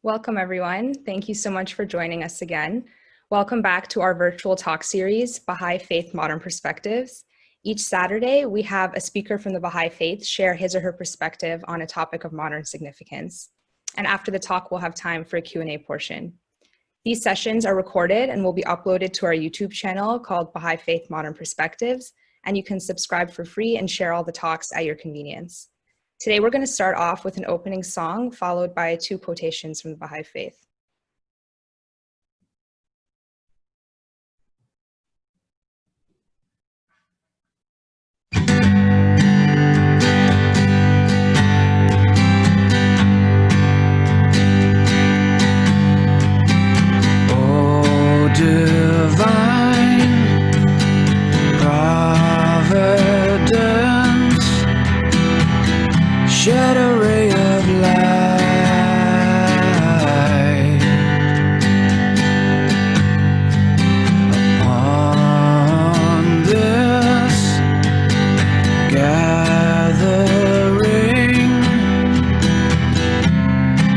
Welcome, everyone. Thank you so much for joining us again. Welcome back to our virtual talk series, Baha'i Faith Modern Perspectives. Each Saturday, we have a speaker from the Baha'i Faith share his or her perspective on a topic of modern significance. And after the talk, we'll have time for a Q&A portion. These sessions are recorded and will be uploaded to our YouTube channel called Baha'i Faith Modern Perspectives, and you can subscribe for free and share all the talks at your convenience. Today, we're going to start off with an opening song, followed by 2 quotations from the Baha'i Faith. Oh, divine providence, shed a ray of light upon this gathering,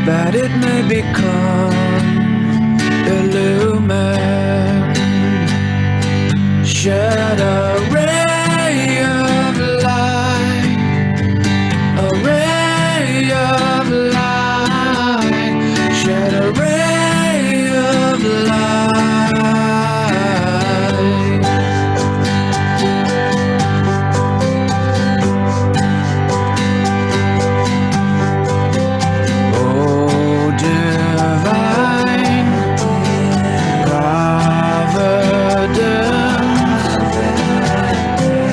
that it may become illumined. Shed a ray of light, a ray of light, shed a ray of light. Oh, divine providence,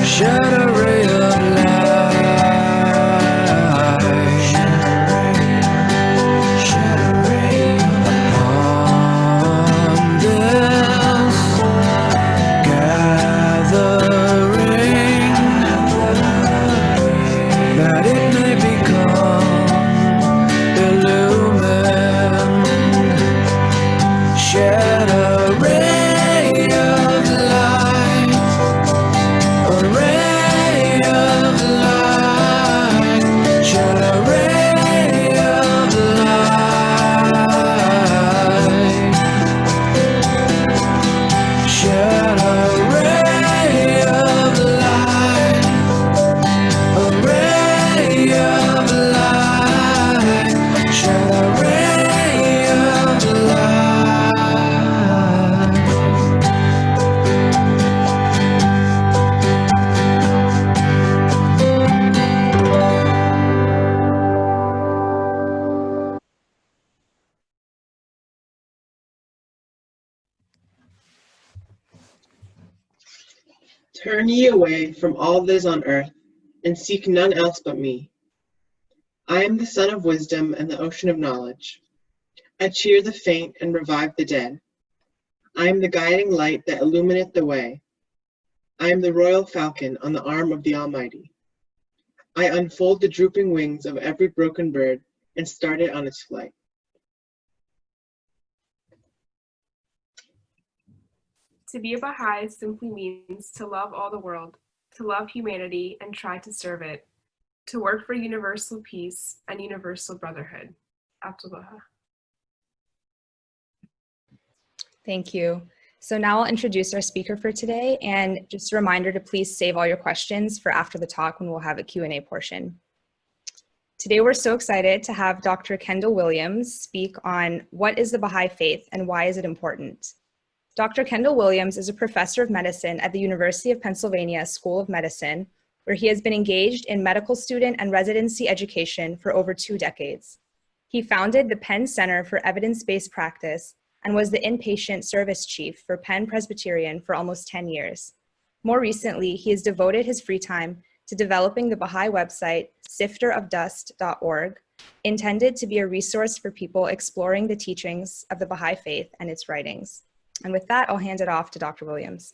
shed a ray of Turn ye away from all that is on earth, and seek none else but me. I am the sun of wisdom and the ocean of knowledge. I cheer the faint and revive the dead. I am the guiding light that illumineth the way. I am the royal falcon on the arm of the Almighty. I unfold the drooping wings of every broken bird and start it on its flight. To be a Baha'i simply means to love all the world, to love humanity and try to serve it, to work for universal peace and universal brotherhood. Abdul. Thank you. So now I'll introduce our speaker for today, and just a reminder to please save all your questions for after the talk when we'll have a Q&A portion. Today we're so excited to have Dr. Kendall Williams speak on what is the Baha'i Faith and why is it important. Dr. Kendall Williams is a professor of medicine at the University of Pennsylvania School of Medicine, where he has been engaged in medical student and residency education for over 2 decades. He founded the Penn Center for Evidence-Based Practice and was the inpatient service chief for Penn Presbyterian for almost 10 years. More recently, he has devoted his free time to developing the Baha'i website, sifterofdust.org, intended to be a resource for people exploring the teachings of the Baha'i Faith and its writings. And with that, I'll hand it off to Dr. Williams.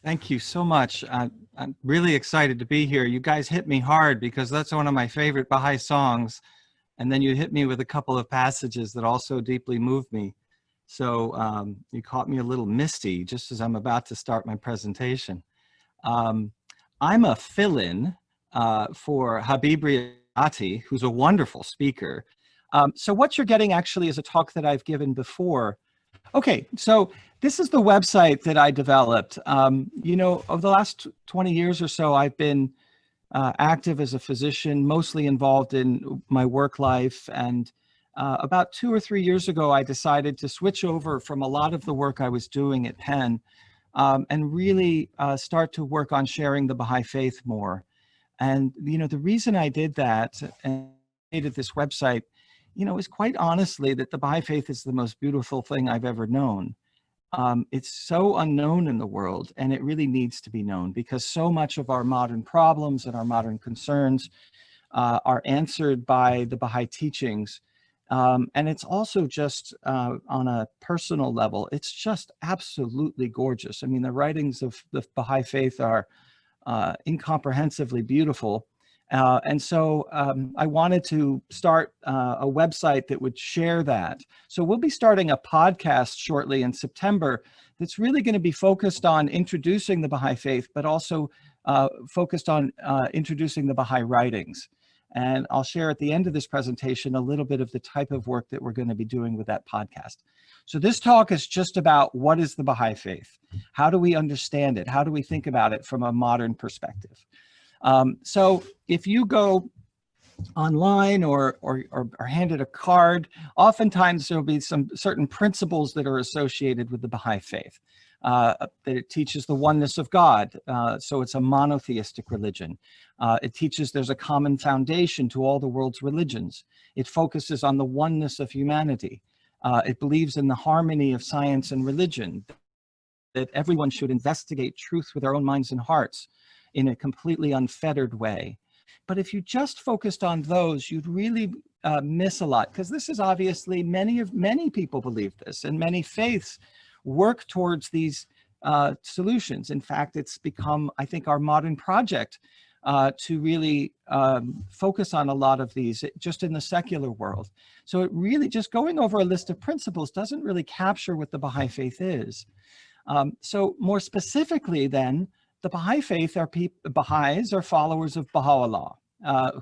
Thank you so much. I'm really excited to be here. You guys hit me hard because that's one of my favorite Baha'i songs. And then you hit me with a couple of passages that also deeply moved me. So you caught me a little misty just as I'm about to start my presentation. I'm a fill-in for Habib Riyati, who's a wonderful speaker. So what you're getting actually is a talk that I've given before. Okay, so this is the website that I developed. You know, over the last 20 years or so, I've been active as a physician, mostly involved in my work life. And about 2 or 3 years ago, I decided to switch over from a lot of the work I was doing at Penn and really start to work on sharing the Baha'i faith more. And, you know, the reason I did that and created this website, you know, is quite honestly that the Baha'i faith is the most beautiful thing I've ever known. It's so unknown in the world, and it really needs to be known because so much of our modern problems and our modern concerns are answered by the Baha'i teachings. And it's also just on a personal level, it's just absolutely gorgeous. I mean, the writings of the Baha'i faith are incomprehensibly beautiful. And so I wanted to start a website that would share that. So we'll be starting a podcast shortly in September that's really going to be focused on introducing the Baha'i faith, but also focused on introducing the Baha'i writings. And I'll share at the end of this presentation a little bit of the type of work that we're going to be doing with that podcast. So this talk is just about what is the Baha'i faith? How do we understand it? How do we think about it from a modern perspective? So if you go online or are handed a card, oftentimes there'll be some certain principles that are associated with the Baha'i faith. That it teaches the oneness of God, so it's a monotheistic religion. It teaches there's a common foundation to all the world's religions. It focuses on the oneness of humanity. It believes in the harmony of science and religion, that everyone should investigate truth with their own minds and hearts in a completely unfettered way. But if you just focused on those, you'd really miss a lot, because this is obviously many people believe this, and many faiths work towards these solutions. In fact, it's become, I think, our modern project to really focus on a lot of these just in the secular world. So it really, just going over a list of principles doesn't really capture what the Baha'i faith is. So more specifically then, the Baha'i faith are Baha'is are followers of Baha'u'llah,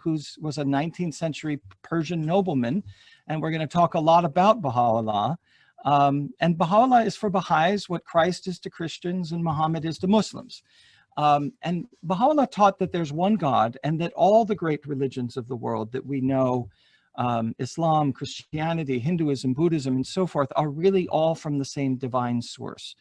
who was a 19th century Persian nobleman. And we're going to talk a lot about Baha'u'llah. And Baha'u'llah is for Baha'is what Christ is to Christians and Muhammad is to Muslims. And Baha'u'llah taught that there's one God and that all the great religions of the world that we know, Islam, Christianity, Hinduism, Buddhism, and so forth, are really all from the same divine source.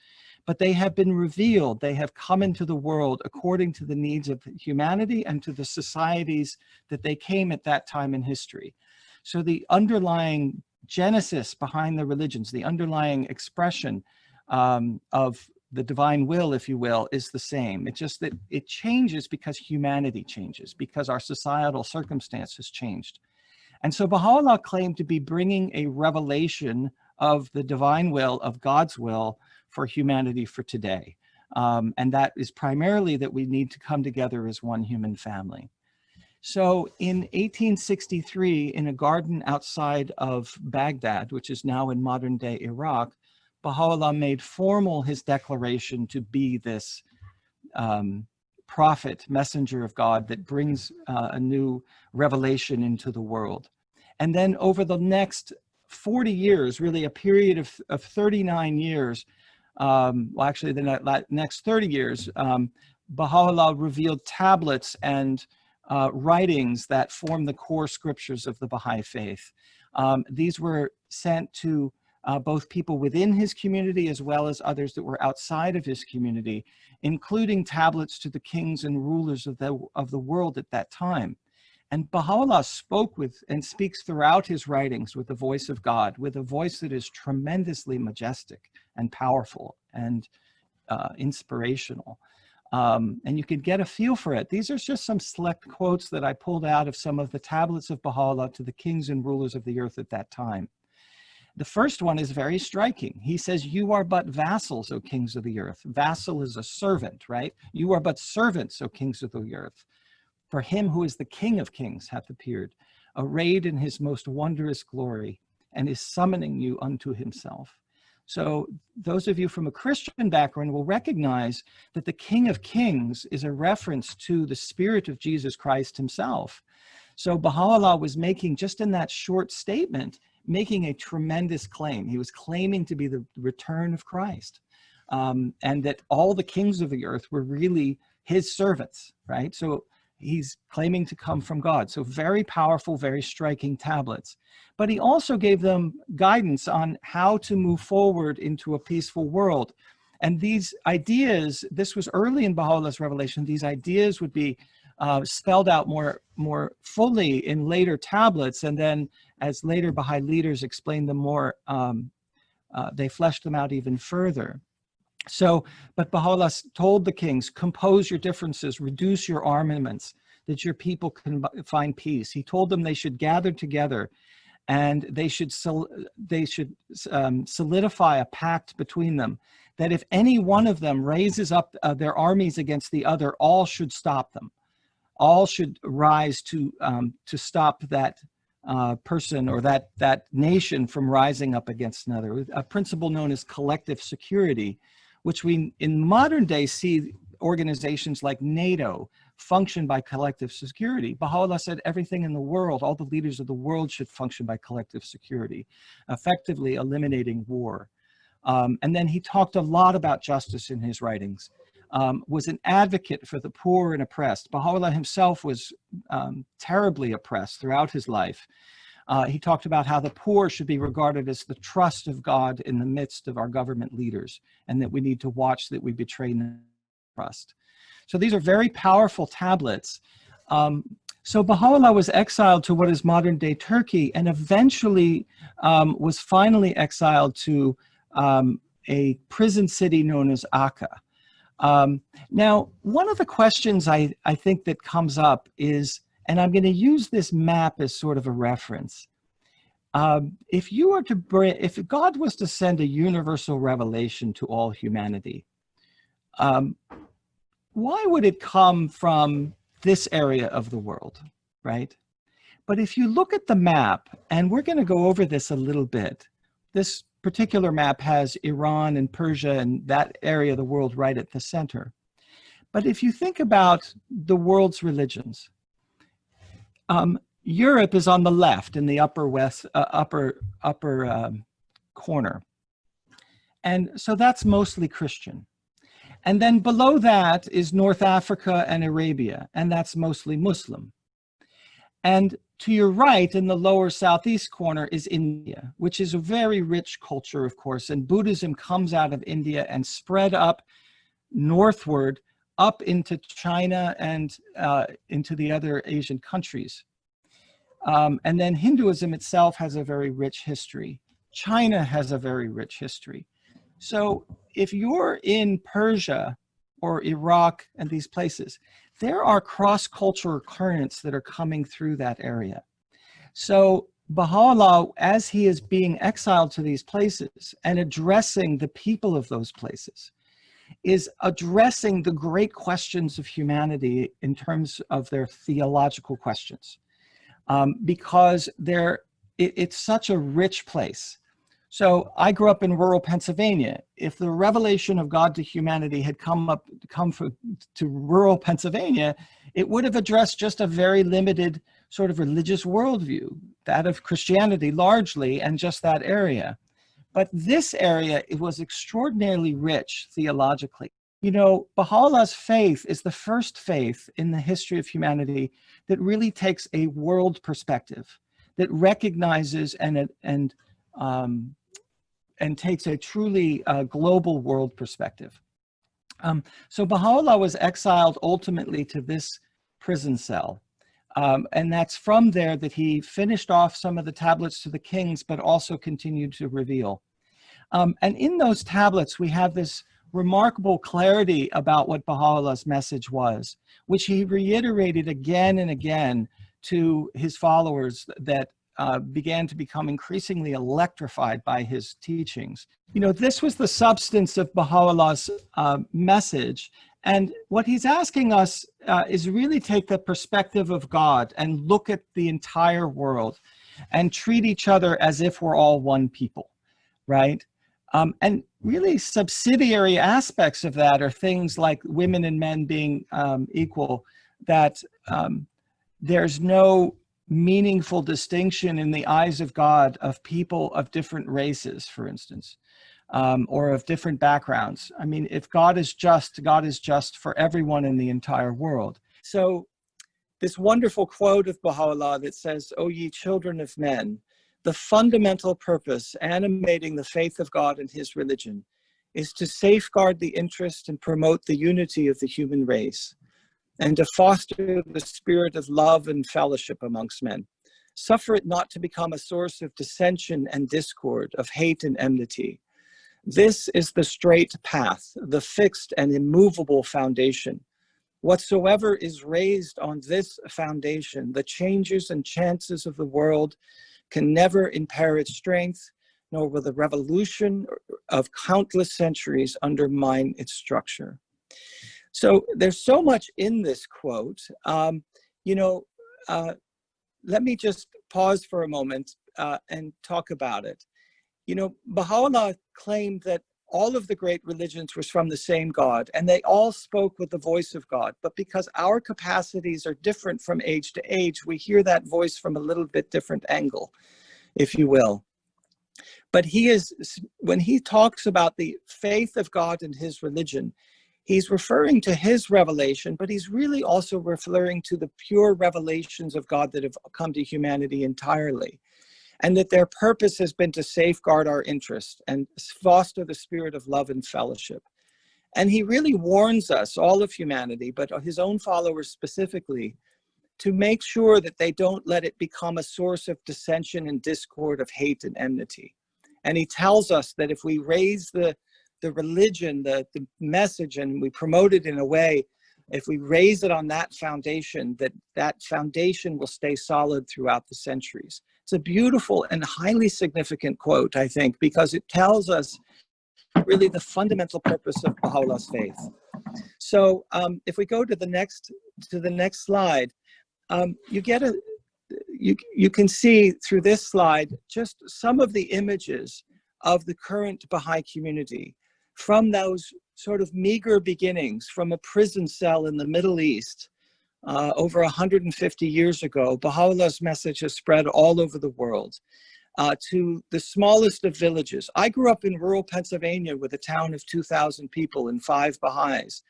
But they have been revealed, they have come into the world according to the needs of humanity and to the societies that they came at that time in history. So the underlying genesis behind the religions, the underlying expression of the divine will, if you will, is the same. It's just that it changes because humanity changes, because our societal circumstances changed. And so Baha'u'llah claimed to be bringing a revelation of the divine will, of God's will for humanity for today. And that is primarily that we need to come together as one human family. So in 1863, in a garden outside of Baghdad, which is now in modern day Iraq, Baha'u'llah made formal his declaration to be this prophet, messenger of God that brings a new revelation into the world. And then over the next 40 years, really a period of 39 years, well, actually the next 30 years, Baha'u'llah revealed tablets and writings that form the core scriptures of the Baha'i faith. These were sent to both people within his community as well as others that were outside of his community, including tablets to the kings and rulers of the world at that time. And Baha'u'llah spoke with and speaks throughout his writings with the voice of God, with a voice that is tremendously majestic and powerful and inspirational. And you could get a feel for it. These are just some select quotes that I pulled out of some of the tablets of Baha'u'llah to the kings and rulers of the earth at that time. The first one is very striking. He says, "You are but vassals, O kings of the earth." Vassal is a servant, right? "You are but servants, O kings of the earth. For him who is the King of kings hath appeared, arrayed in his most wondrous glory, and is summoning you unto himself." So those of you from a Christian background will recognize that the King of Kings is a reference to the Spirit of Jesus Christ himself. So Baha'u'llah was making, just in that short statement, making a tremendous claim. He was claiming to be the return of Christ, and that all the kings of the earth were really his servants, right? So he's claiming to come from God. So very powerful, very striking tablets. But he also gave them guidance on how to move forward into a peaceful world. And these ideas, this was early in Baha'u'llah's revelation, these ideas would be spelled out more fully in later tablets. And then as later Baha'i leaders explained them more, they fleshed them out even further. So, but Baha'u'llah told the kings, compose your differences, reduce your armaments, that your people can find peace. He told them they should gather together and they should solidify a pact between them, that if any one of them raises up their armies against the other, all should stop them. All should rise to stop that person or that nation from rising up against another. A principle known as collective security, which we in modern day see organizations like NATO function by collective security. Baha'u'llah said everything in the world, all the leaders of the world should function by collective security, effectively eliminating war. And then he talked a lot about justice in his writings, was an advocate for the poor and oppressed. Baha'u'llah himself was terribly oppressed throughout his life. He talked about how the poor should be regarded as the trust of God in the midst of our government leaders, and that we need to watch that we betray no trust. So these are very powerful tablets. So Baha'u'llah was exiled to what is modern day Turkey, and eventually was finally exiled to a prison city known as Akka. Now, one of the questions I think that comes up is, and I'm going to use this map as sort of a reference. If God was to send a universal revelation to all humanity, why would it come from this area of the world, right? But if you look at the map, and we're going to go over this a little bit, this particular map has Iran and Persia and that area of the world right at the center. But if you think about the world's religions, Europe is on the left in the upper corner. And so that's mostly Christian. And then below that is North Africa and Arabia, and that's mostly Muslim. And to your right in the lower southeast corner is India, which is a very rich culture, of course, and Buddhism comes out of India and spread up northward, up into China and into the other Asian countries. And then Hinduism itself has a very rich history. China has a very rich history. So if you're in Persia or Iraq and these places, there are cross-cultural currents that are coming through that area. So Baha'u'llah, as he is being exiled to these places and addressing the people of those places, is addressing the great questions of humanity in terms of their theological questions, because it's such a rich place. So I grew up in rural Pennsylvania. If the revelation of God to humanity had come to rural Pennsylvania, it would have addressed just a very limited sort of religious worldview, that of Christianity largely, and just that area. But this area, it was extraordinarily rich theologically. You know, Baha'u'llah's faith is the first faith in the history of humanity that really takes a world perspective, that recognizes and takes a truly global world perspective. So Baha'u'llah was exiled ultimately to this prison cell. And that's from there that he finished off some of the tablets to the kings, but also continued to reveal. And in those tablets, we have this remarkable clarity about what Baha'u'llah's message was, which he reiterated again and again to his followers that began to become increasingly electrified by his teachings. You know, this was the substance of Baha'u'llah's message. And what he's asking us is really take the perspective of God and look at the entire world and treat each other as if we're all one people, right? And really subsidiary aspects of that are things like women and men being equal, that there's no meaningful distinction in the eyes of God of people of different races, for instance, or of different backgrounds. I mean, if God is just for everyone in the entire world. So this wonderful quote of Baha'u'llah that says, "O ye children of men, the fundamental purpose animating the faith of God and his religion is to safeguard the interest and promote the unity of the human race, and to foster the spirit of love and fellowship amongst men. Suffer it not to become a source of dissension and discord, of hate and enmity. This is the straight path, the fixed and immovable foundation. Whatsoever is raised on this foundation, the changes and chances of the world can never impair its strength, nor will the revolution of countless centuries undermine its structure." So there's so much in this quote. Let me just pause for a moment and talk about it. Baha'u'llah claimed that all of the great religions were from the same God, and they all spoke with the voice of God. But because our capacities are different from age to age, we hear that voice from a little bit different angle, if you will. But when he talks about the faith of God and his religion, he's referring to his revelation, but he's really also referring to the pure revelations of God that have come to humanity entirely, and that their purpose has been to safeguard our interests and foster the spirit of love and fellowship. And he really warns us, all of humanity, but his own followers specifically, to make sure that they don't let it become a source of dissension and discord, of hate and enmity. And he tells us that if we raise the religion, the message, and we promote it in a way, if we raise it on that foundation, that foundation will stay solid throughout the centuries. It's a beautiful and highly significant quote, I think, because it tells us really the fundamental purpose of Baha'u'llah's faith. So if we go to the next slide, you can see through this slide just some of the images of the current Baha'i community from those sort of meager beginnings, from a prison cell in the Middle East over 150 years ago. Baha'u'llah's message has spread all over the world to the smallest of villages. I grew up in rural Pennsylvania with a town of 2,000 people and 5 Baha'is,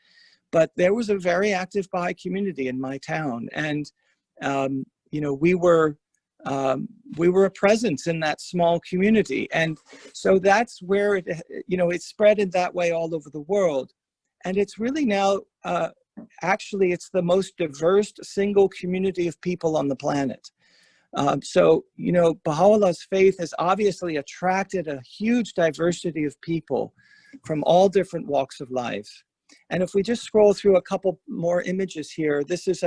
but there was a very active Baha'i community in my town, and we were a presence in that small community. And so that's where it spread in that way all over the world. And it's really now, actually, it's the most diverse single community of people on the planet. Baha'u'llah's faith has obviously attracted a huge diversity of people from all different walks of life. And if we just scroll through a couple more images here, this is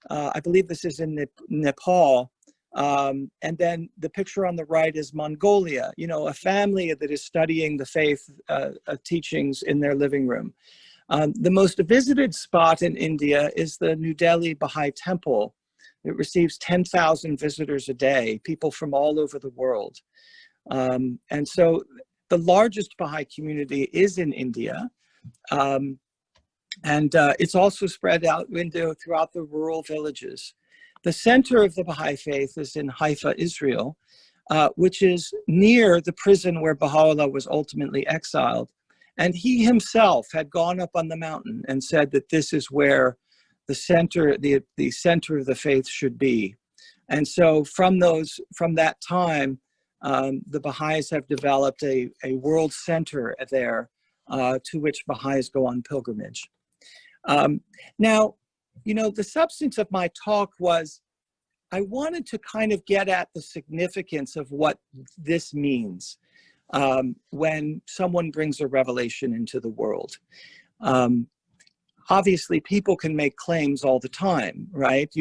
I believe this is in Nepal. And then the picture on the right is Mongolia, a family that is studying the faith teachings in their living room. The most visited spot in India is the New Delhi Baha'i Temple. It receives 10,000 visitors a day, people from all over the world. And so the largest Baha'i community is in India. It's also spread out throughout the rural villages. The center of the Baha'i faith is in Haifa, Israel, which is near the prison where Baha'u'llah was ultimately exiled. And he himself had gone up on the mountain and said that this is where the center of the faith should be. And so from that time, the Baha'is have developed a world center there to which Baha'is go on pilgrimage. Now, the substance of my talk was, I wanted to kind of get at the significance of what this means when someone brings a revelation into the world. Obviously, people can make claims all the time, right?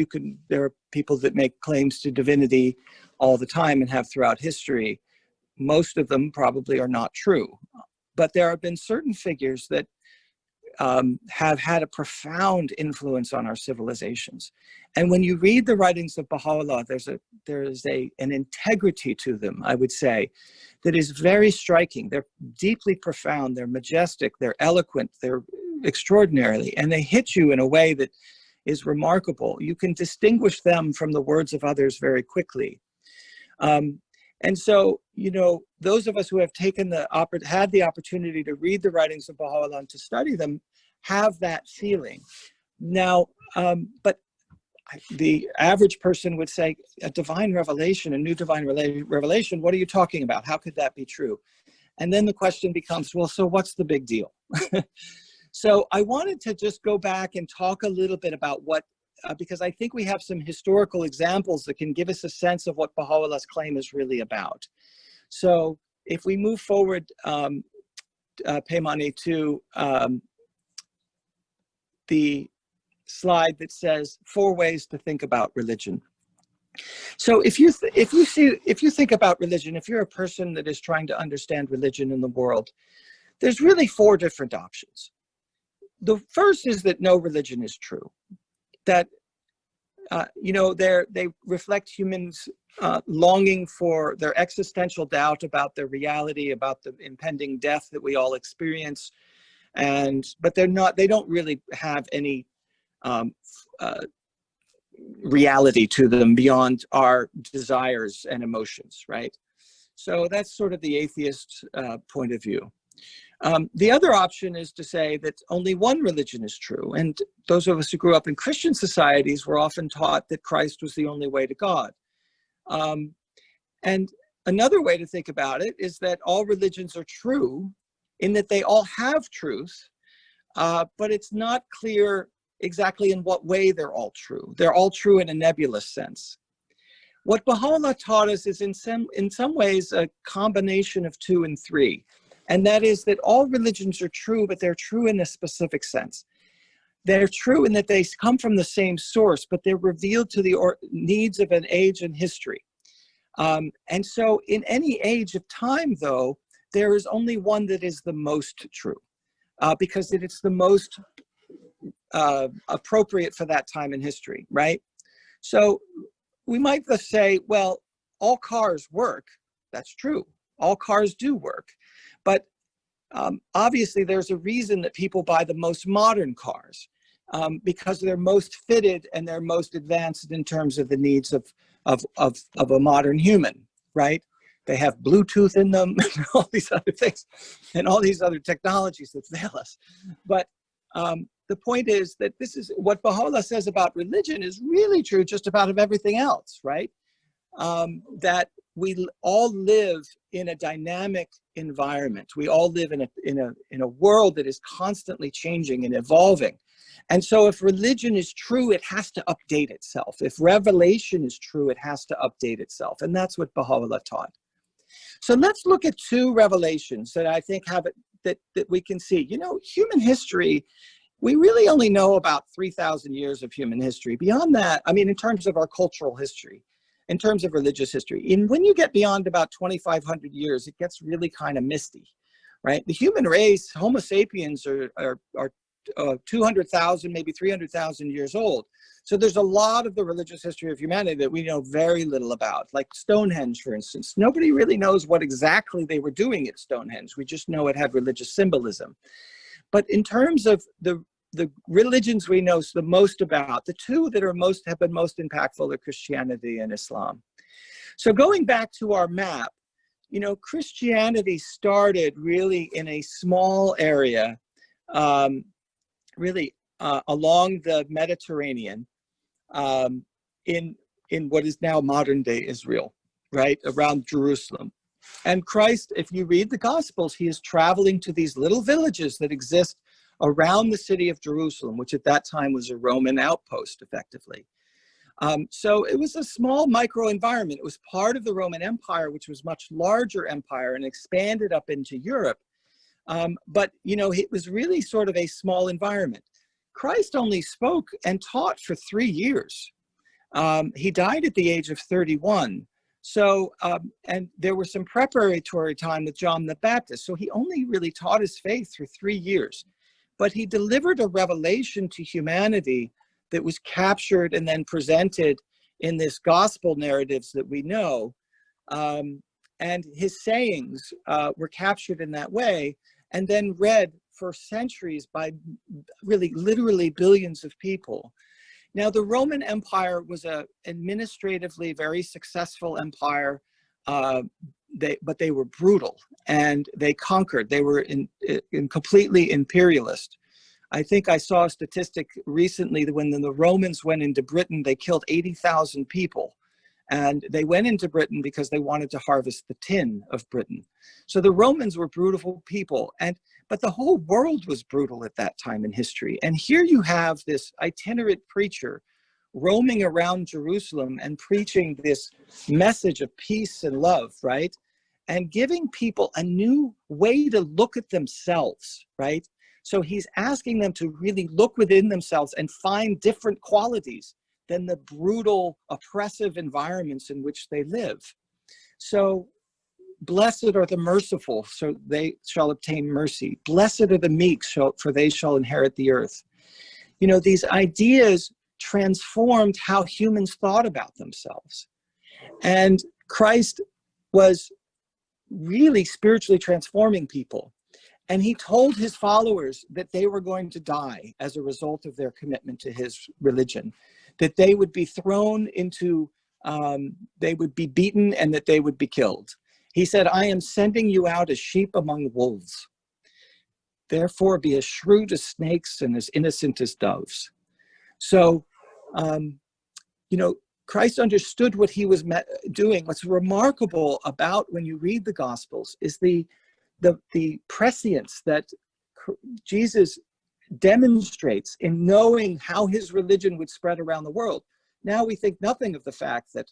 There are people that make claims to divinity all the time and have throughout history. Most of them probably are not true, but there have been certain figures that have had a profound influence on our civilizations. And when you read the writings of Baha'u'llah, there is an integrity to them, I would say, that is very striking. They're deeply profound, they're majestic, they're eloquent, they're extraordinarily, and they hit you in a way that is remarkable. You can distinguish them from the words of others very quickly. And so, you know, those of us who have had the opportunity to read the writings of Baha'u'llah and to study them have that feeling. Now, but the average person would say, a divine revelation, a new divine revelation, what are you talking about? How could that be true? And then the question becomes, well, so what's the big deal? So I wanted to just go back and talk a little bit about what, because I think we have some historical examples that can give us a sense of what Baha'u'llah's claim is really about. So if we move forward, Paimani, to the slide that says 4 ways to think about religion. So if you think about religion, if you're a person that is trying to understand religion in the world, there's really 4 different options. The first is that no religion is true. That you know, they reflect humans' longing for their existential doubt about their reality, about the impending death that we all experience, but they don't really have any reality to them beyond our desires and emotions, right? So that's sort of the atheist point of view. The other option is to say that only one religion is true. And those of us who grew up in Christian societies were often taught that Christ was the only way to God. And another way to think about it is that all religions are true in that they all have truth, but it's not clear exactly in what way they're all true. They're all true in a nebulous sense. What Baha'u'llah taught us is in some ways a combination of 2 and 3. And that is that all religions are true, but they're true in a specific sense. They're true in that they come from the same source, but they're revealed to the needs of an age and history. And so in any age of time, though, there is only one that is the most true, because it's the most appropriate for that time in history, right? So we might just say, well, all cars work. That's true. All cars do work. But obviously, there's a reason that people buy the most modern cars, because they're most fitted and they're most advanced in terms of the needs of a modern human, right? They have Bluetooth in them and all these other things and all these other technologies that fail us. But the point is that this is what Baha'u'llah says about religion is really true just about of everything else, right? That we all live in a dynamic environment. We all live in a world that is constantly changing and evolving. And so if religion is true, it has to update itself. If revelation is true, it has to update itself. And that's what Baha'u'llah taught. So let's look at 2 revelations that I think have it, that we can see. You know, human history, we really only know about 3,000 years of human history. Beyond that, I mean, in terms of our cultural history, in terms of religious history, when you get beyond about 2,500 years, it gets really kind of misty, right? The human race, Homo sapiens, are 200,000, maybe 300,000 years old. So there's a lot of the religious history of humanity that we know very little about, like Stonehenge, for instance. Nobody really knows what exactly they were doing at Stonehenge. We just know it had religious symbolism. But in terms of the religions we know the most about, the 2 that have been most impactful are Christianity and Islam. So going back to our map, you know, Christianity started really in a small area, really along the Mediterranean, in what is now modern day Israel, right, around Jerusalem. And Christ, if you read the Gospels, he is traveling to these little villages that exist around the city of Jerusalem, which at that time was a Roman outpost, effectively. So it was a small micro environment. It was part of the Roman Empire, which was much larger empire and expanded up into Europe. But, you know, it was really sort of a small environment. Christ only spoke and taught for 3 years. He died at the age of 31. So, and there was some preparatory time with John the Baptist. So he only really taught his faith for 3 years. But he delivered a revelation to humanity that was captured and then presented in this gospel narratives that we know. And his sayings were captured in that way and then read for centuries by really literally billions of people. Now, the Roman Empire was a administratively very successful empire, but they were brutal and they conquered. They were completely imperialist. I think I saw a statistic recently that when the Romans went into Britain, they killed 80,000 people. And they went into Britain because they wanted to harvest the tin of Britain. So the Romans were brutal people, but the whole world was brutal at that time in history. And here you have this itinerant preacher roaming around Jerusalem and preaching this message of peace and love, right? And giving people a new way to look at themselves, right? So he's asking them to really look within themselves and find different qualities than the brutal, oppressive environments in which they live. So, blessed are the merciful, so they shall obtain mercy. Blessed are the meek, for they shall inherit the earth. You know, these ideas transformed how humans thought about themselves. And Christ was really spiritually transforming people. And he told his followers that they were going to die as a result of their commitment to his religion, that they would be thrown into, they would be beaten and that they would be killed. He said, I am sending you out as sheep among wolves. Therefore, be as shrewd as snakes and as innocent as doves. So, you know, Christ understood what he was doing. What's remarkable about when you read the Gospels is the prescience that Jesus demonstrates in knowing how his religion would spread around the world. Now we think nothing of the fact that,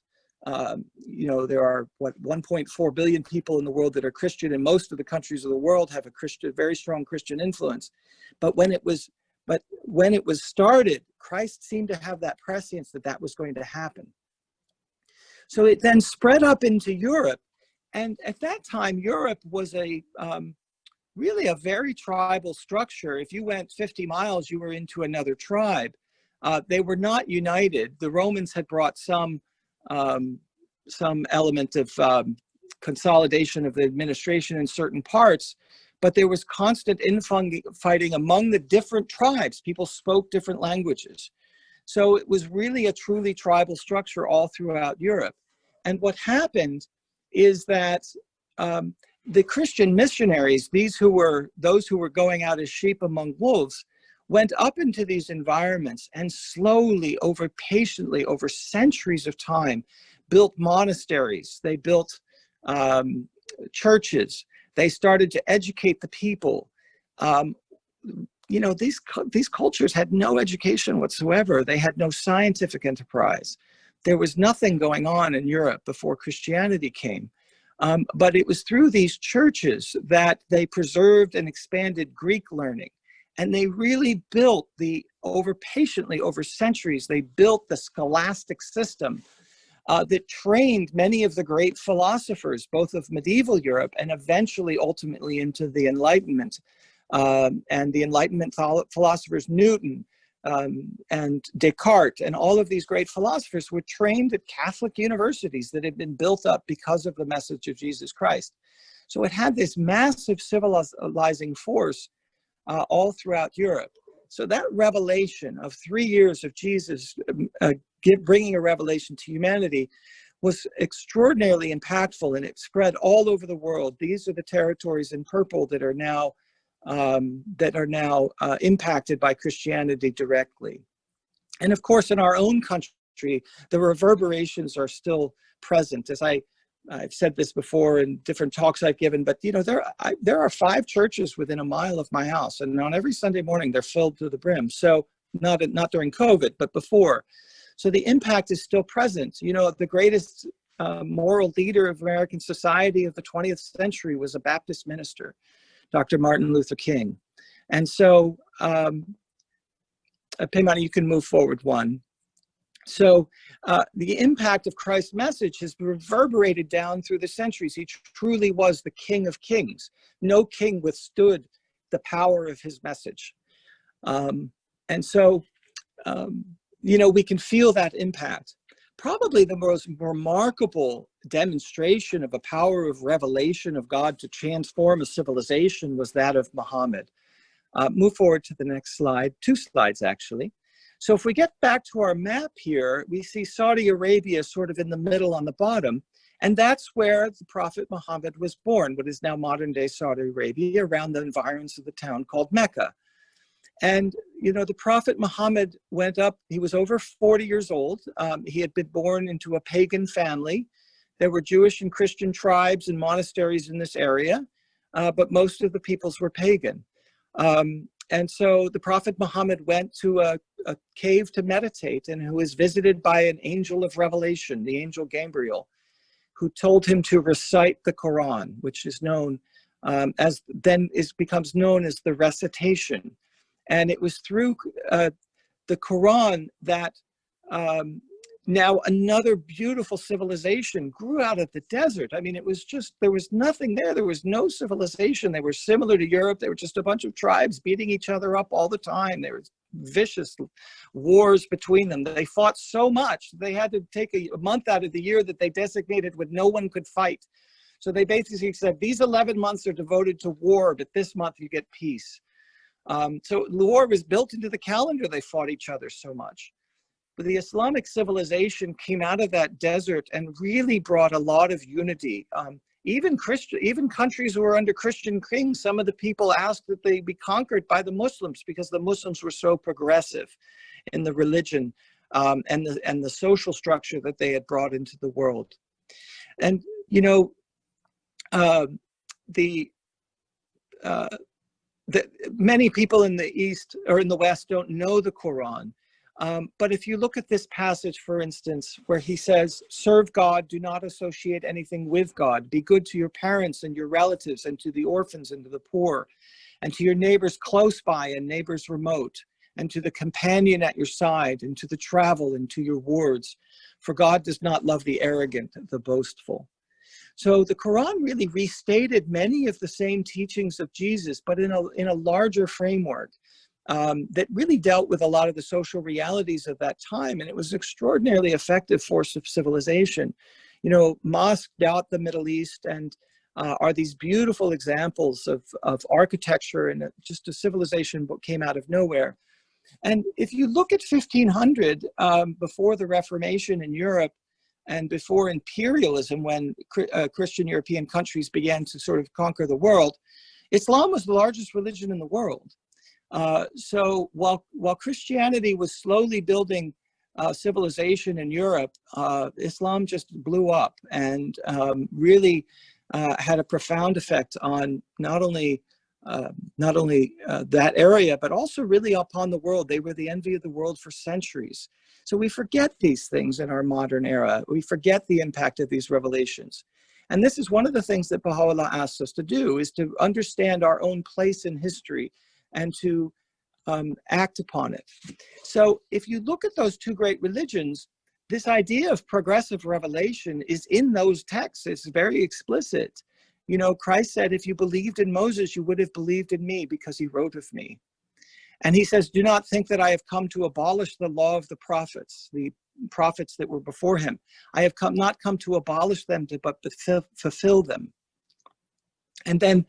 you know, there are, 1.4 billion people in the world that are Christian, and most of the countries of the world have a very strong Christian influence. But when it was started, Christ seemed to have that prescience that was going to happen. So it then spread up into Europe. And at that time, Europe was really a very tribal structure. If you went 50 miles, you were into another tribe. They were not united. The Romans had brought some element of consolidation of the administration in certain parts, but there was constant infighting among the different tribes. People spoke different languages. So it was really a truly tribal structure all throughout Europe. And what happened is that the Christian missionaries, those who were going out as sheep among wolves, went up into these environments and slowly, patiently, over centuries of time, built monasteries. They built churches. They started to educate the people. You know, these cultures had no education whatsoever. They had no scientific enterprise. There was nothing going on in Europe before Christianity came. But it was through these churches that they preserved and expanded Greek learning. And they really built patiently over centuries, they built the scholastic system that trained many of the great philosophers, both of medieval Europe and eventually ultimately into the Enlightenment. And the Enlightenment philosophers, Newton and Descartes, and all of these great philosophers were trained at Catholic universities that had been built up because of the message of Jesus Christ. So it had this massive civilizing force all throughout Europe. So that revelation of 3 years of Jesus bringing a revelation to humanity was extraordinarily impactful, and it spread all over the world. These are the territories in purple that are now impacted by Christianity directly. And of course, in our own country, the reverberations are still present. As I've said this before in different talks I've given, but you know, there are 5 churches within a mile of my house, and on every Sunday morning they're filled to the brim. So not during COVID, but before. So the impact is still present. You know, the greatest moral leader of American society of the 20th century was a Baptist minister, Dr. Martin Luther King. And so, Paimani, you can move forward one. So the impact of Christ's message has reverberated down through the centuries. He truly was the King of Kings. No king withstood the power of his message. And so, you know, we can feel that impact. Probably the most remarkable demonstration of a power of revelation of God to transform a civilization was that of Muhammad. Move forward to the next slide, 2 slides actually. So if we get back to our map here, we see Saudi Arabia sort of in the middle on the bottom. And that's where the Prophet Muhammad was born, what is now modern day Saudi Arabia, around the environs of the town called Mecca. And, you know, the Prophet Muhammad went up, he was over 40 years old. He had been born into a pagan family. There were Jewish and Christian tribes and monasteries in this area, but most of the peoples were pagan. And so the Prophet Muhammad went to a cave to meditate, and who was visited by an angel of revelation, the angel Gabriel, who told him to recite the Quran, which is known becomes known as the recitation. And it was through the Quran that now another beautiful civilization grew out of the desert. I mean, it was just, there was nothing there. There was no civilization. They were similar to Europe. They were just a bunch of tribes beating each other up all the time. There was vicious wars between them. They fought so much, they had to take a month out of the year that they designated when no one could fight. So they basically said, these 11 months are devoted to war, but this month you get peace. So war was built into the calendar. They fought each other so much. But the Islamic civilization came out of that desert and really brought a lot of unity. Even countries who were under Christian kings, some of the people asked that they be conquered by the Muslims because the Muslims were so progressive in the religion and the social structure that they had brought into the world. And, you know, many people in the East or in the West don't know the Quran. But if you look at this passage, for instance, where he says, serve God, do not associate anything with God, be good to your parents and your relatives and to the orphans and to the poor and to your neighbors close by and neighbors remote and to the companion at your side and to the travel and to your wards. For God does not love the arrogant, the boastful. So the Quran really restated many of the same teachings of Jesus, but in a larger framework. That really dealt with a lot of the social realities of that time. And it was an extraordinarily effective force of civilization. You know, mosques dot the Middle East and are these beautiful examples of architecture and just a civilization that came out of nowhere. And if you look at 1500, before the Reformation in Europe and before imperialism, when Christian European countries began to sort of conquer the world, Islam was the largest religion in the world. So while Christianity was slowly building civilization in Europe, Islam just blew up and really had a profound effect on not only that area, but also really upon the world. They were the envy of the world for centuries. So we forget these things in our modern era. We forget the impact of these revelations. And this is one of the things that Baha'u'llah asks us to do, is to understand our own place in history and to act upon it. So if you look at those two great religions, this idea of progressive revelation is in those texts. It's very explicit. You know, Christ said, if you believed in Moses, you would have believed in me because he wrote of me. And he says, do not think that I have come to abolish the law of the prophets that were before him. I have not come to abolish them, but to fulfill them. And then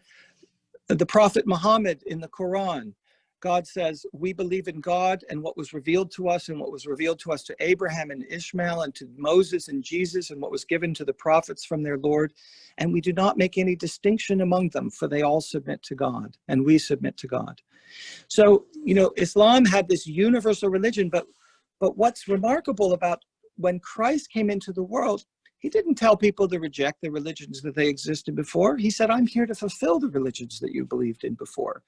the Prophet Muhammad in the Quran, God says, we believe in God and what was revealed to us and what was revealed to us to Abraham and Ishmael and to Moses and Jesus and what was given to the prophets from their Lord. And we do not make any distinction among them, for they all submit to God and we submit to God. So, you know, Islam had this universal religion, but what's remarkable about when Christ came into the world, he didn't tell people to reject the religions that they existed before. He said, I'm here to fulfill the religions that you believed in before.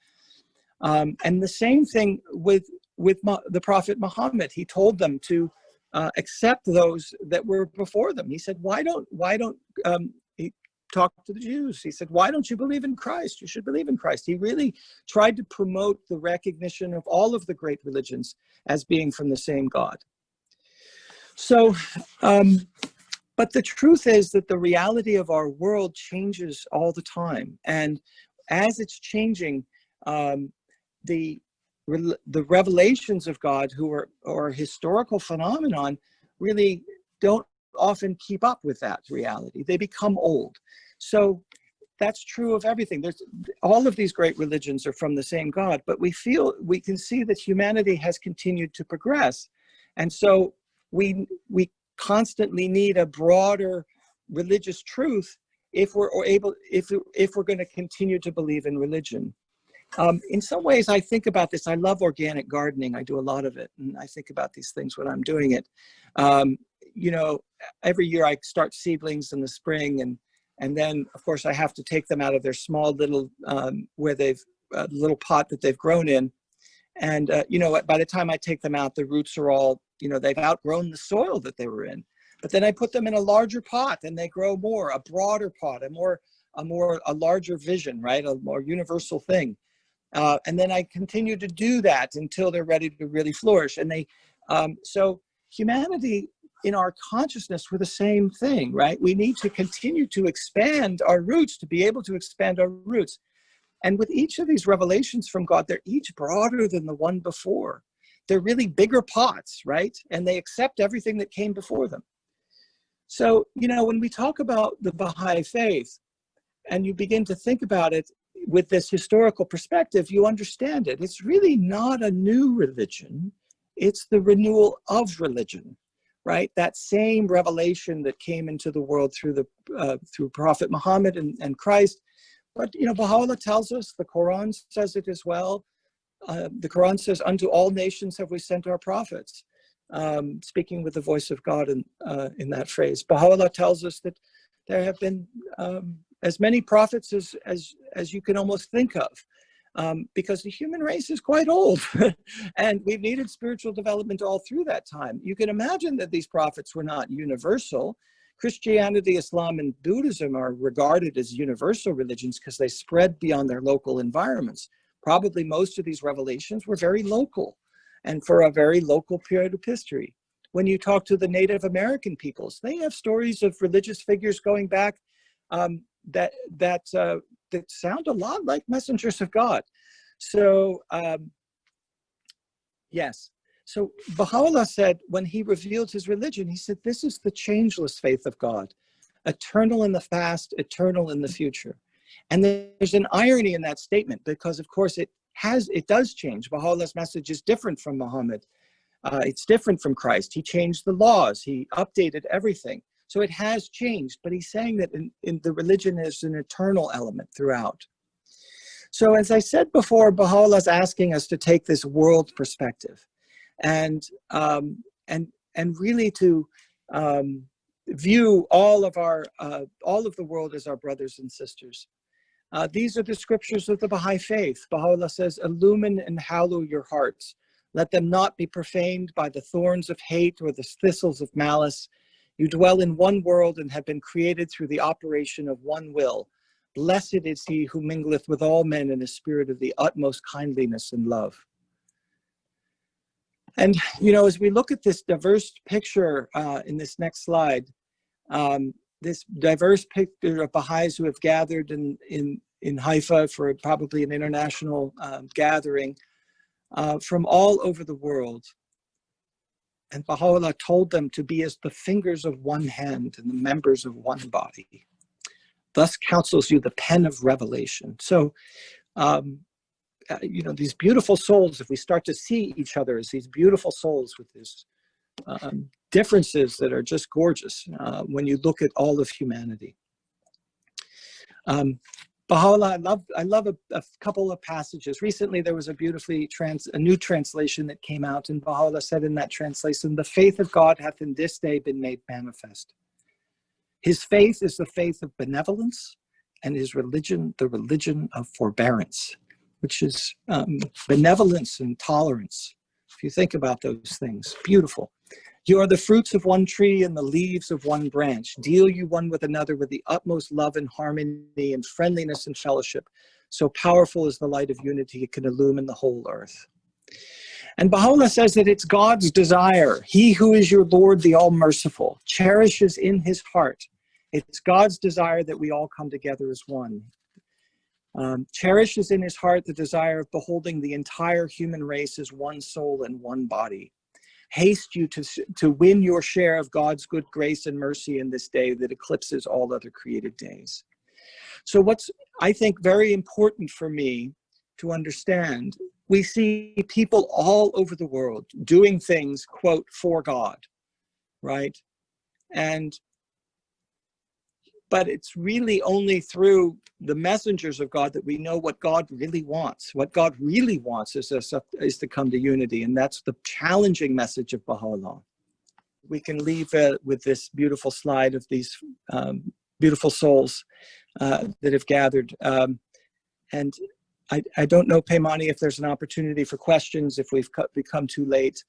And the same thing with the Prophet Muhammad. He told them to accept those that were before them. He said, why don't he talked to the Jews. He said, why don't you believe in Christ? You should believe in Christ. He really tried to promote the recognition of all of the great religions as being from the same God. So, but the truth is that the reality of our world changes all the time. And as it's changing, the revelations of God, who are historical phenomenon, really don't often keep up with that reality. They become old. So that's true of everything. There's all of these great religions are from the same God, but we can see that humanity has continued to progress. And so we constantly need a broader religious truth if we're going to continue to believe in religion. In some ways, I think about this. I love organic gardening. I do a lot of it, and I think about these things when I'm doing it. You know, every year I start seedlings in the spring, and then, of course, I have to take them out of their small little little pot that they've grown in. And you know, by the time I take them out, the roots are all, you know, they've outgrown the soil that they were in. But then I put them in a larger pot, and they grow more, a broader pot, a larger vision, right? A more universal thing. And then I continue to do that until they're ready to really flourish. And so humanity in our consciousness, we're the same thing, right? We need to continue to expand our roots, to be able to expand our roots. And with each of these revelations from God, they're each broader than the one before. They're really bigger pots, right? And they accept everything that came before them. So, you know, when we talk about the Baha'i faith, and you begin to think about it with this historical perspective, you understand it. It's really not a new religion. It's the renewal of religion, right? That same revelation that came into the world through Prophet Muhammad and Christ. But, you know, Baha'u'llah tells us, the Quran says it as well. The Quran says, unto all nations have we sent our prophets, speaking with the voice of God in that phrase. Baha'u'llah tells us that there have been as many prophets as you can almost think of, because the human race is quite old and we've needed spiritual development all through that time. You can imagine that these prophets were not universal. Christianity, Islam, and Buddhism are regarded as universal religions because they spread beyond their local environments. Probably most of these revelations were very local and for a very local period of history. When you talk to the Native American peoples, they have stories of religious figures going back that sound a lot like messengers of God. So, yes. So Baha'u'llah said, when he revealed his religion, he said, this is the changeless faith of God, eternal in the past, eternal in the future. And there's an irony in that statement, because of course it does change. Baha'u'llah's message is different from Muhammad. It's different from Christ. He changed the laws. He updated everything. So it has changed, but he's saying that in the religion is an eternal element throughout. So as I said before, Baha'u'llah's asking us to take this world perspective and really to view all of the world as our brothers and sisters. These are the scriptures of the Baha'i faith. Baha'u'llah says, illumine and hallow your hearts. Let them not be profaned by the thorns of hate or the thistles of malice. You dwell in one world and have been created through the operation of one will. Blessed is he who mingleth with all men in a spirit of the utmost kindliness and love. And, you know, as we look at this diverse picture in this next slide, this diverse picture of Baha'is who have gathered in Haifa for probably an international gathering from all over the world. And Baha'u'llah told them to be as the fingers of one hand and the members of one body. Thus counsels you the pen of revelation. So, you know, these beautiful souls, if we start to see each other as these beautiful souls with these differences that are just gorgeous when you look at all of humanity. Baha'u'llah, I love a couple of passages. Recently, there was a new translation that came out, and Baha'u'llah said in that translation, the faith of God hath in this day been made manifest. His faith is the faith of benevolence, and his religion, the religion of forbearance, which is benevolence and tolerance. If you think about those things, beautiful. You are the fruits of one tree and the leaves of one branch. Deal you one with another with the utmost love and harmony and friendliness and fellowship. So powerful is the light of unity, it can illumine the whole earth. And Baha'u'llah says that it's God's desire. He who is your Lord, the all-merciful, cherishes in his heart. It's God's desire that we all come together as one. Cherishes in his heart the desire of beholding the entire human race as one soul and one body. Haste you to win your share of God's good grace and mercy in this day that eclipses all other created days. So what's, I think, very important for me to understand, we see people all over the world doing things, quote, for God, right? But it's really only through the messengers of God that we know what God really wants. What God really wants is to come to unity, and that's the challenging message of Baha'u'llah. We can leave with this beautiful slide of these beautiful souls that have gathered. And I don't know, Paimani, if there's an opportunity for questions, if we've become too late,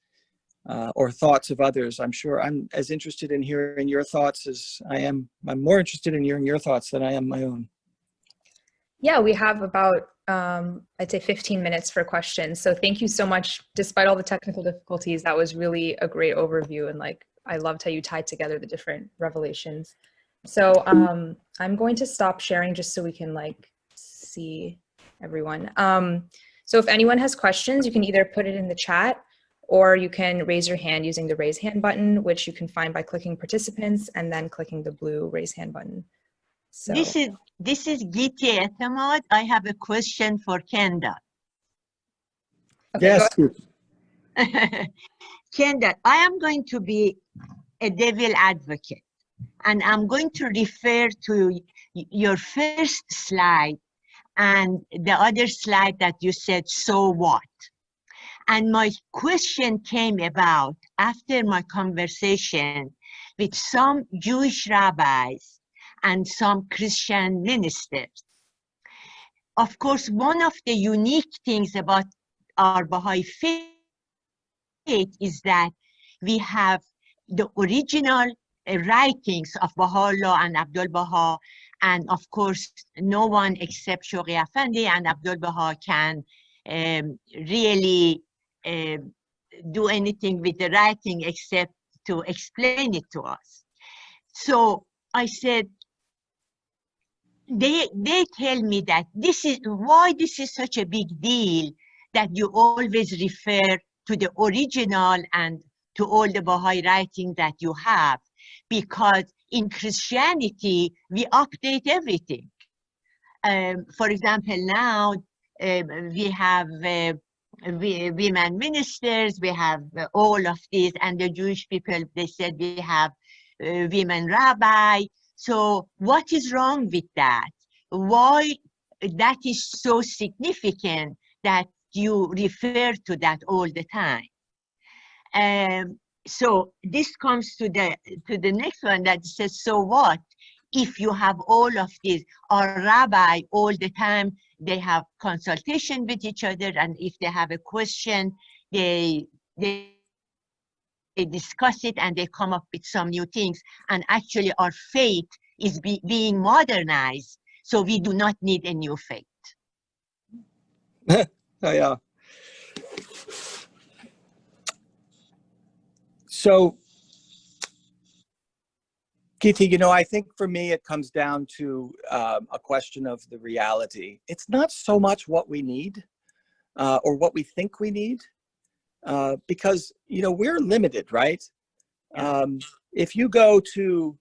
or thoughts of others. I'm sure I'm as interested in hearing your thoughts as I'm more interested in hearing your thoughts than I am my own. Yeah, we have about, I'd say 15 minutes for questions. So thank you so much. Despite all the technical difficulties, that was really a great overview. And like, I loved how you tied together the different revelations. So I'm going to stop sharing just so we can like see everyone. So if anyone has questions, you can either put it in the chat, or you can raise your hand using the raise hand button, which you can find by clicking participants and then clicking the blue raise hand button. So this is Giti Etemad. I have a question for Kendall. okay, Yes. Kendall, I am going to be a devil advocate, and I'm going to refer to your first slide and the other slide that you said, so what? And my question came about after my conversation with some Jewish rabbis and some Christian ministers. Of course, one of the unique things about our Baha'i faith is that we have the original writings of Baha'u'llah and Abdul Baha, and of course, no one except Shoghi Effendi and Abdul Baha can really do anything with the writing except to explain it to us. So I said, they tell me that this is why this is such a big deal, that you always refer to the original and to all the Baha'i writing that you have, because in Christianity we update everything. For example, now we have women ministers, we have all of these, and the Jewish people, they said we have women rabbi. So what is wrong with that? Why that is so significant that you refer to that all the time? So this comes to the next one that says, so what? If you have all of these, our rabbi all the time, they have consultation with each other, and if they have a question, they discuss it and they come up with some new things. And actually our faith is being modernized, so we do not need a new faith. Oh, yeah. So, Giti, you know, I think for me it comes down to a question of the reality. It's not so much what we need or what we think we need, because, you know, we're limited, right? If you go to,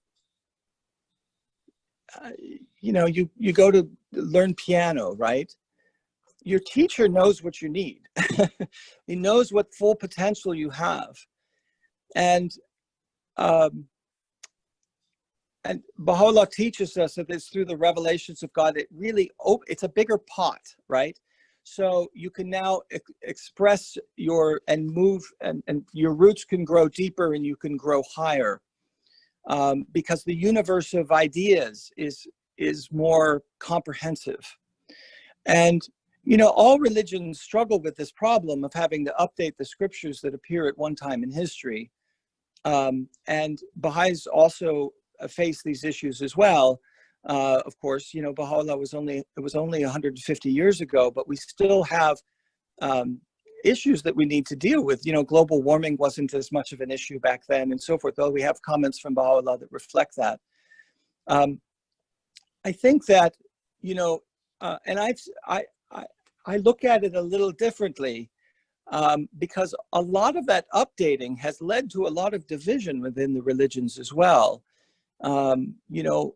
you know, you go to learn piano, right? Your teacher knows what you need. He knows what full potential you have. And Baha'u'llah teaches us that it's through the revelations of God, it really, it's a bigger pot, right? So you can now express your, and move, and your roots can grow deeper and you can grow higher. Because the universe of ideas is more comprehensive. And, you know, all religions struggle with this problem of having to update the scriptures that appear at one time in history. And Baha'is also face these issues as well. Of course, you know, Baha'u'llah was only 150 years ago, but we still have issues that we need to deal with. You know, global warming wasn't as much of an issue back then and so forth, though we have comments from Baha'u'llah that reflect that. I think that, you know, and I look at it a little differently, because a lot of that updating has led to a lot of division within the religions as well. You know,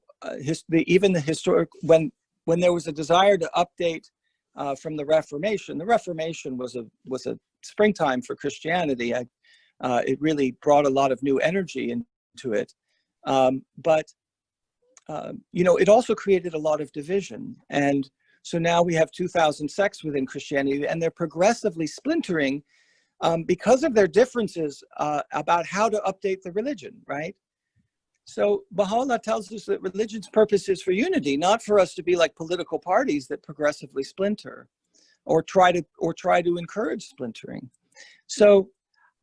even the historic, when there was a desire to update from the Reformation was a springtime for Christianity. It really brought a lot of new energy into it. But it also created a lot of division. And so now we have 2,000 sects within Christianity, and they're progressively splintering because of their differences about how to update the religion, right? So Baha'u'llah tells us that religion's purpose is for unity, not for us to be like political parties that progressively splinter or try to encourage splintering. So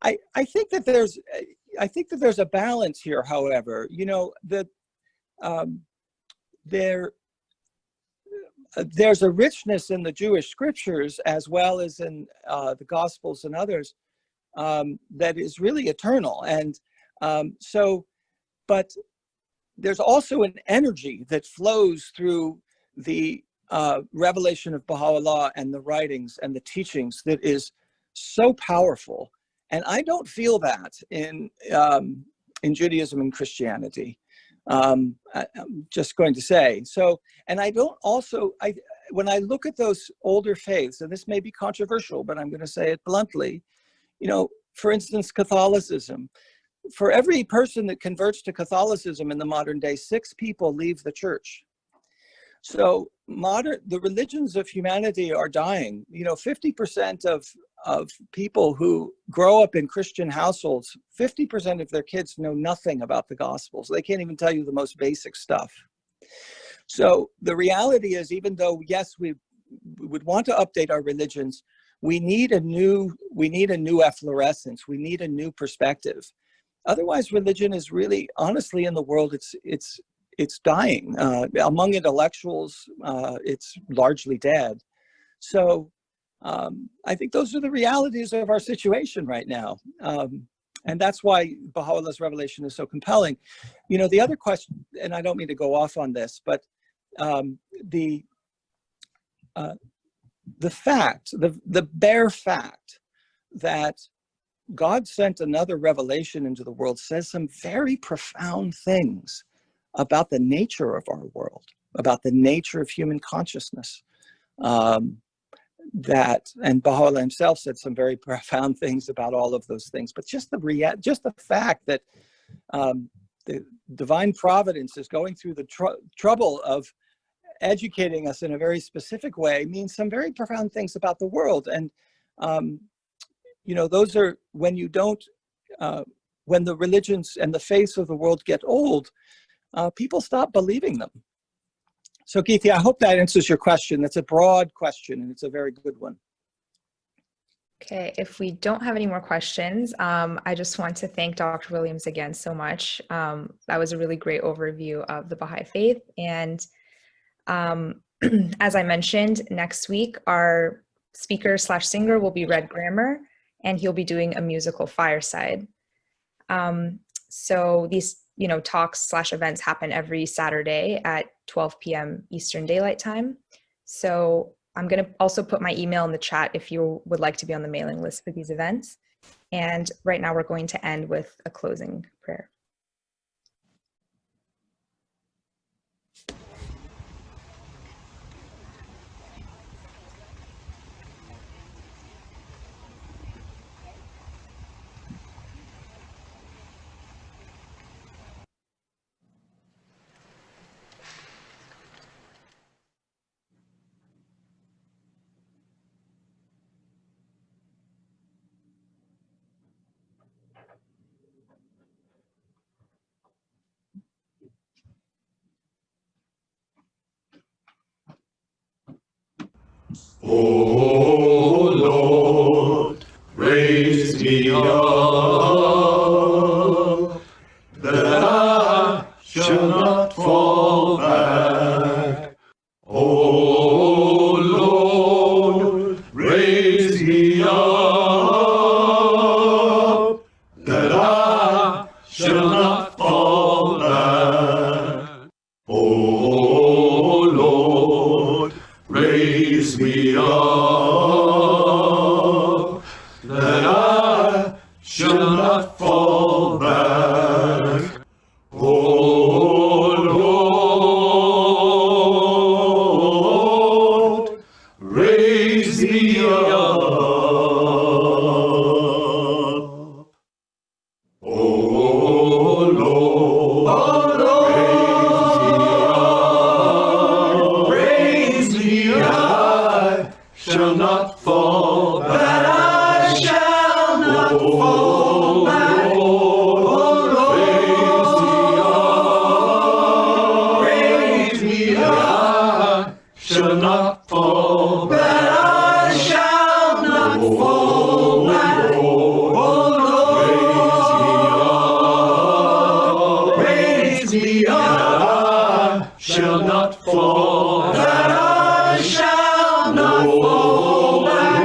I think that there's a balance here, however. There's a richness in the Jewish scriptures as well as in the Gospels and others that is really eternal. And but there's also an energy that flows through the revelation of Baha'u'llah and the writings and the teachings that is so powerful. And I don't feel that in Judaism and Christianity. I'm just going to say. So, and I don't also, when I look at those older faiths, and this may be controversial, but I'm going to say it bluntly, for instance, Catholicism. For every person that converts to Catholicism in the modern day, 6 people leave the church. So the religions of humanity are dying. 50% of people who grow up in Christian households, 50% of their kids know nothing about the Gospels. They can't even tell you the most basic stuff. So the reality is, even though, yes, we would want to update our religions, we need a new efflorescence. We need a new perspective. Otherwise, religion is really, honestly, in the world, it's dying. Among intellectuals, it's largely dead. So I think those are the realities of our situation right now. And that's why Baha'u'llah's revelation is so compelling. The other question, and I don't mean to go off on this, but the bare fact that God sent another revelation into the world says some very profound things about the nature of our world, about the nature of human consciousness. And Baha'u'llah himself said some very profound things about all of those things. But just the fact that the divine providence is going through the trouble of educating us in a very specific way means some very profound things about the world. And those are when the religions and the faiths of the world get old, people stop believing them. So Geethi, I hope that answers your question. That's a broad question, and it's a very good one. Okay, if we don't have any more questions, I just want to thank Dr. Williams again so much. That was a really great overview of the Baha'i Faith. And as I mentioned, next week, our speaker/singer will be Red Grammer, and he'll be doing a musical fireside. So these talks/events happen every Saturday at 12 p.m. Eastern Daylight Time. So I'm going to also put my email in the chat if you would like to be on the mailing list for these events. And right now we're going to end with a closing prayer. O Lord, raise me up, that I shall not fall back. O Lord, raise me up, that I shall not fall back. O Lord, raise me up. shall not fall back. That I shall not fall back. Raise me up, shall not fall back. That I shall not fall back. Raise me up, shall not fall. That I shall not fall back.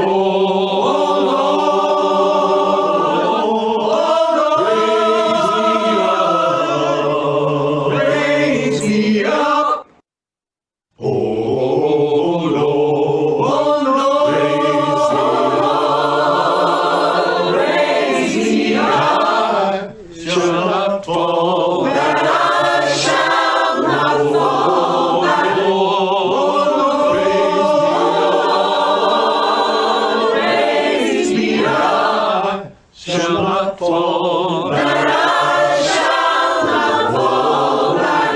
Raise me up. Oh Lord, raise me up, shall not fall back. I shall not fall back. Raise me up, shall not fall back. I shall not fall back.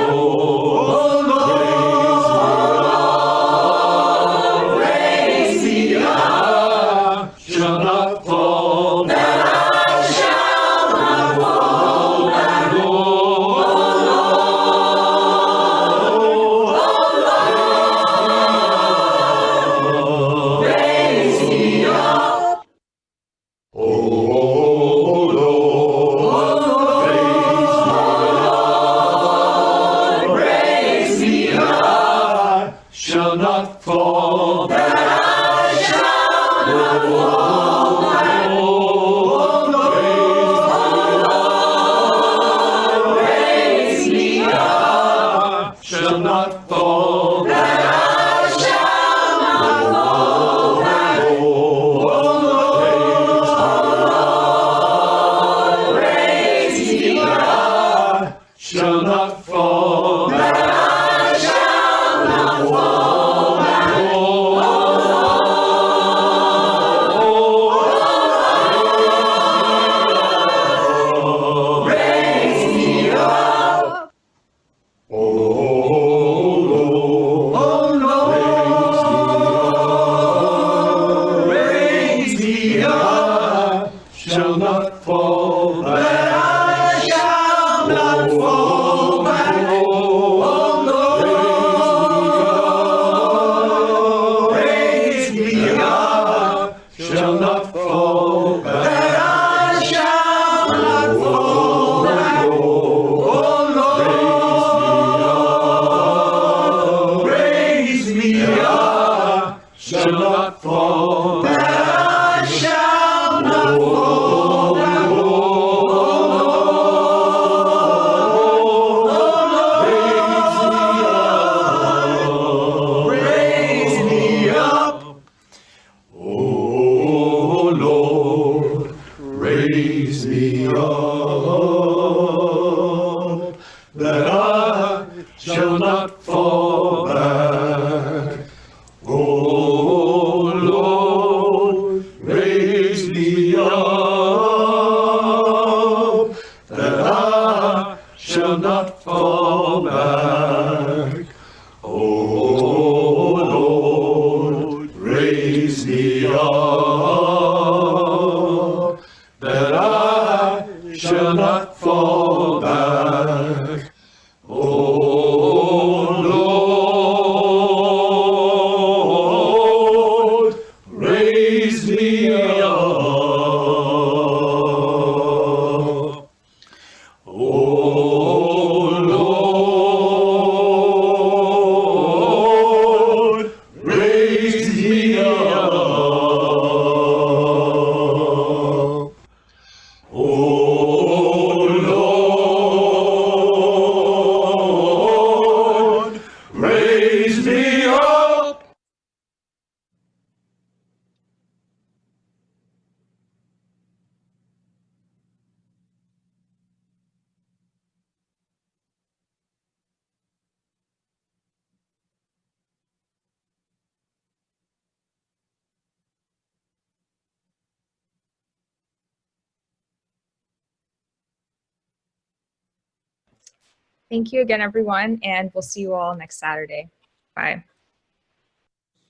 Raise me up, shall not fall back. I shall not fall back. Raise me up. Oh Lord, raise me up, shall not fall back. I shall not fall back. Raise me up, shall not fall back. I shall not fall back. Raise me up, shall not fall back. I shall not fall back. Raise me up. Oh Lord, raise me up, shall not fall back. I shall not fall back. Oh Lord, raise me up, shall not fall back. I shall not fall back. Oh Lord, raise me up, shall not fall back. I shall not fall back. Raise me up. Oh Lord, raise me up, that I shall not fall back. Oh Lord, raise me up, that I shall not fall back. Oh Lord, raise me up, that I shall not fall back. Oh Lord, raise me up. Oh Lord, raise me up. Oh Lord, raise me up. Thank you again, everyone, and we'll see you all next Saturday. Bye.